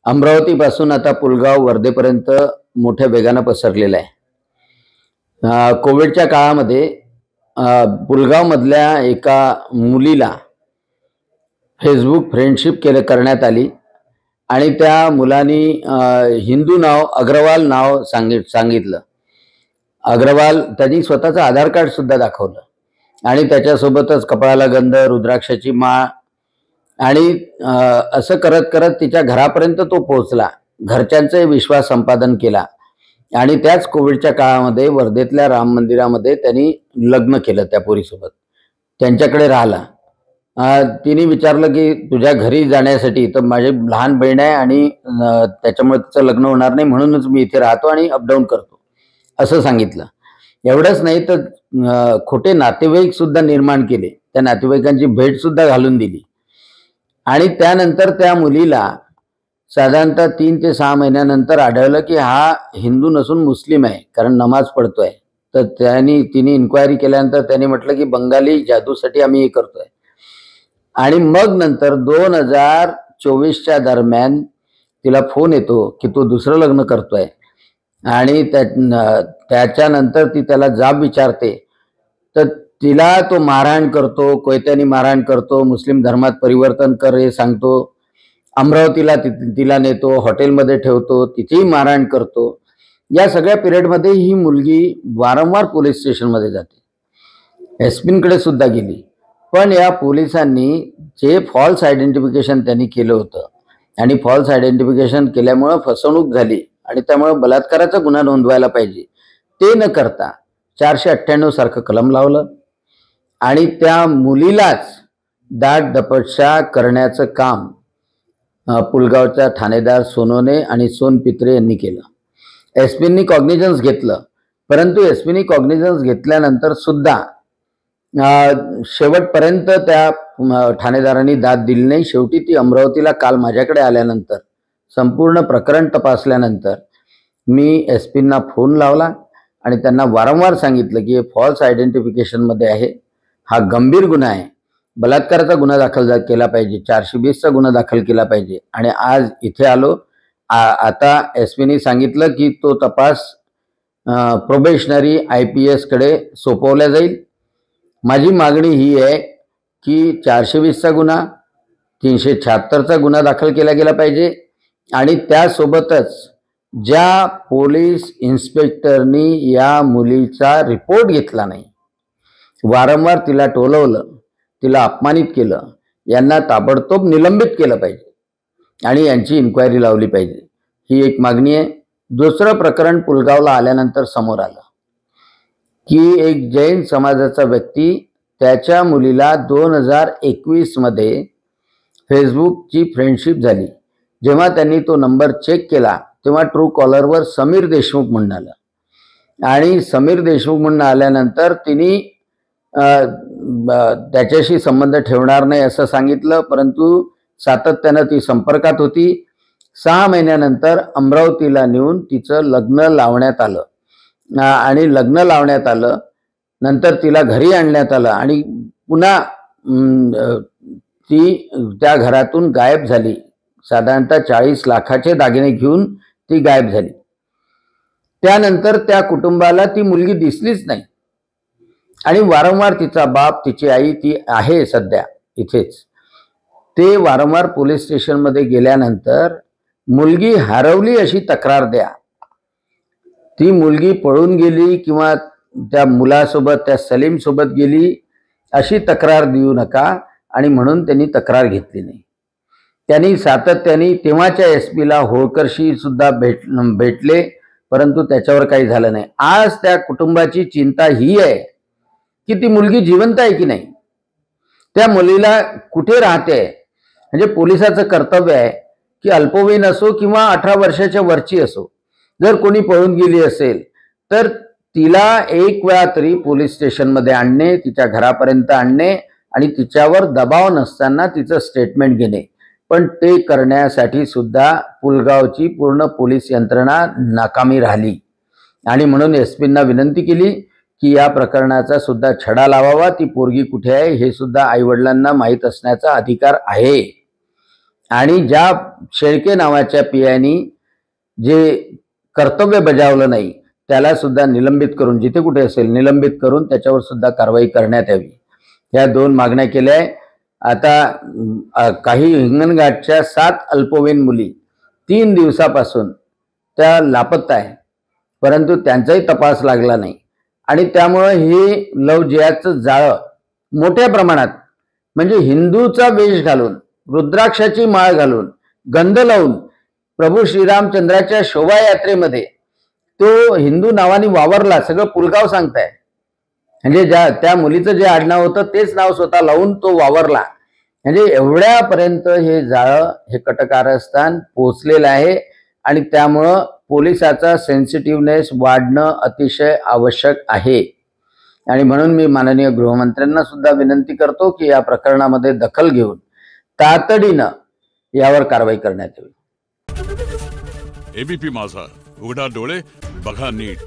अमरावतीपासून आता पुलगाव वर्धेपर्यंत मोठ्या वेगानं पसरलेला आहे. कोविडच्या काळामध्ये पुलगावमधल्या एका मुलीला फेसबुक फ्रेंडशिप करण्यात आली आणि त्या मुलानी हिंदू नाव अग्रवाल नाव सांगितलं. अग्रवाल त्यांनी स्वतःचं आधार कार्ड सुद्धा दाखवलं आणि त्याच्यासोबतच कपाळाला गंध, रुद्राक्षाची माळ आणि असं करत करत तिच्या घरापर्यंत तो पोहोचला. घरच्यांचा विश्वास संपादन केला आणि त्याच कोविडच्या काळामध्ये वर्धेतल्या राम मंदिरामध्ये त्यांनी लग्न केलं त्या पोरीसोबत. त्यांच्याकडे राहिला. तिने विचारलं की तुझ्या घरी जाण्यासाठी, तर माझी लहान बहीण आहे आणि त्याच्यामुळे तिचं लग्न होणार नाही म्हणूनच मी इथे राहतो आणि अपडाऊन करतो असं सांगितलं. एवढंच नाही तर खोटे नातेवाईक सुद्धा निर्माण केले. त्या नातेवाईकांची भेट सुद्धा घालून दिली आणि त्यानंतर त्या मुलीला साधारणतः 3 ते 6 महिन्यानंतर आढळलं की हा हिंदू नसून मुस्लिम आहे, कारण नमाज पढतोय. तर तिने इन्क्वायरी केल्यानंतर त्यांनी म्हटलं की बंगाली जादूसाठी आम्ही हे करतोय. आणि मग नंतर 2024च्या दरम्यान तिला फोन येतो की तो दुसरं लग्न करतोय आणि त्याच्यानंतर ती त्याला जाब विचारते. तर तिला तो मारहाण करतो, कोयत्यानी मारहाण करतो, मुस्लिम धर्मात परिवर्तन कर हे सांगतो. अमरावतीला तिला नेतो, हॉटेलमध्ये ठेवतो, तिथेही मारहाण करतो. या सगळ्या पिरियडमध्ये ही मुलगी वारंवार पोलीस स्टेशनमध्ये जाते, एसपींकडे सुद्धा गेली. पण या पोलिसांनी जे फॉल्स आयडेंटिफिकेशन त्यांनी केलं होतं आणि फॉल्स आयडेंटिफिकेशन केल्यामुळं फसवणूक झाली आणि त्यामुळे बलात्काराचा गुन्हा नोंदवायला पाहिजे ते न करता 498 सारखं कलम लावलं आणि त्या मुलीलाच दाट दपटशा करण्याचं काम पुलगावच्या ठाणेदार सोनोने आणि सोनपित्रे यांनी केलं. एसपींनी कॉग्निजन्स घेतलं, परंतु एसपींनी कॉग्निजन्स घेतल्यानंतर सुद्धा शेवटपर्यंत त्या ठाणेदारांनी दाद दिली नाही. शेवटी ती अमरावतीला काल माझ्याकडे आल्यानंतर संपूर्ण प्रकरण तपासल्यानंतर मी एसपींना फोन लावला आणि त्यांना वारंवार सांगितलं की हे फॉल्स आयडेंटिफिकेशनमध्ये आहे, हा गंभीर गुन्हा आहे, बलात्काराचा गुन्हा दाखल केला पाहिजे, 420चा गुन्हा दाखल केला पाहिजे. आणि आज इथे आलो. आता एसपीने सांगितलं की तो तपास प्रोबेशनरी IPS कडे सोपवला जाईल. माझी मागणी ही आहे की 420चा गुन्हा, 376चा गुन्हा दाखल केला गेला पाहिजे आणि त्यासोबतच ज्या पोलीस इन्स्पेक्टरनी या मुलीचा रिपोर्ट घेतला नाही, वारंवार तिला टोलवलं, तिला अपमानित केलं, यांना ताबडतोब निलंबित केलं पाहिजे आणि यांची इन्क्वायरी लावली पाहिजे. ही एक मागणी आहे. दुसरं प्रकरण पुलगावला आल्यानंतर समोर आलं की एक जैन समाजाचा व्यक्ती त्याच्या मुलीला 2021 मध्ये फेसबुकची फ्रेंडशिप झाली. जेव्हा त्यांनी तो नंबर चेक केला तेव्हा ट्रू कॉलरवर समीर देशमुख म्हणून आलं आणि समीर देशमुख म्हणून आल्यानंतर तिने त्याच्याशी संबंध ठेवणार नाही असं सांगितलं, परंतु सातत्यानं ती संपर्कात होती. 6 महिन्यानंतर अमरावतीला नेऊन तिचं लग्न लावण्यात आलं आणि लग्न लावण्यात आलं. नंतर तिला घरी आणण्यात आलं आणि पुन्हा ती त्या घरातून गायब झाली. साधारणतः 40 लाखाचे दागिने घेऊन ती गायब झाली. त्यानंतर त्या कुटुंबाला ती मुलगी दिसलीच नाही आणि वारंवार तिचा बाप, तिची आई, ती आहे सध्या इथेच, ते वारंवार पोलीस स्टेशनमध्ये गेल्यानंतर मुलगी हरवली अशी तक्रार द्या, ती मुलगी पळून गेली किंवा त्या मुलासोबत, त्या सलीम सोबत गेली अशी तक्रार देऊ नका. आणि म्हणून त्यांनी तक्रार घेतली नाही. त्यांनी सातत्याने तेव्हाच्या एसपीला होळकरशी सुद्धा भेटले, परंतु त्याच्यावर काही झालं नाही. आज त्या कुटुंबाची चिंता ही आहे की ती मुलगी जिवंत आहे की नाही, त्या मुलीला कुठे राहते. म्हणजे पोलिसाचं कर्तव्य आहे की अल्पवयीन असो किंवा 18 वर्षाच्या वरची असो, जर कोणी पळून गेली असेल तर तिला एक वेळा तरी पोलीस स्टेशनमध्ये आणणे, तिच्या घरापर्यंत आणणे आणि तिच्यावर दबाव नसताना तिचं स्टेटमेंट घेणे. पण ते करण्यासाठी सुद्धा पुलगावची पूर्ण पोलीस यंत्रणा नाकामी राहिली आणि म्हणून एसपींना विनंती केली की या प्रकरणाचा सुद्धा छडा लावावा. ती पोरगी कुठे आहे हे सुद्धा आईवडिलांना माहीत असण्याचा अधिकार आहे आणि ज्या शेळके नावाच्या पीआयनी जे कर्तव्य बजावलं नाही त्याला सुद्धा निलंबित करून, जिथे कुठे असेल निलंबित करून त्याच्यावर सुद्धा कारवाई करण्यात यावी. या 2 मागण्या केल्या आहे. आता काही हिंगणघाटच्या 7 अल्पवयीन मुली 3 दिवसापासून त्या लापता आहे, परंतु त्यांचाही तपास लागला नाही आणि त्यामुळे हे लव्ह जिहादचं जाळं मोठ्या प्रमाणात, म्हणजे हिंदूचा वेश घालून, रुद्राक्षाची माळ घालून, गंध लावून प्रभू श्रीरामचंद्राच्या शोभायात्रेमध्ये तो हिंदू नावाने वावरला, सगळं पुलगाव सांगताय. म्हणजे त्या मुलीचं जे आडनाव होतं तेच नाव स्वतः लावून तो वावरला. म्हणजे एवढ्यापर्यंत हे जाळं, हे कटकारस्थान पोचलेलं आहे आणि त्यामुळं पोलिसाचा सेन्सिटिव्हनेस वाढणं अतिशय आवश्यक आहे. आणि म्हणून मी माननीय गृहमंत्र्यांना सुद्धा विनंती करतो की या प्रकरणामध्ये दखल घेऊन तातडीनं यावर कारवाई करण्यात यावी. एबीपी माझा, उघडा डोळे बघा नीट.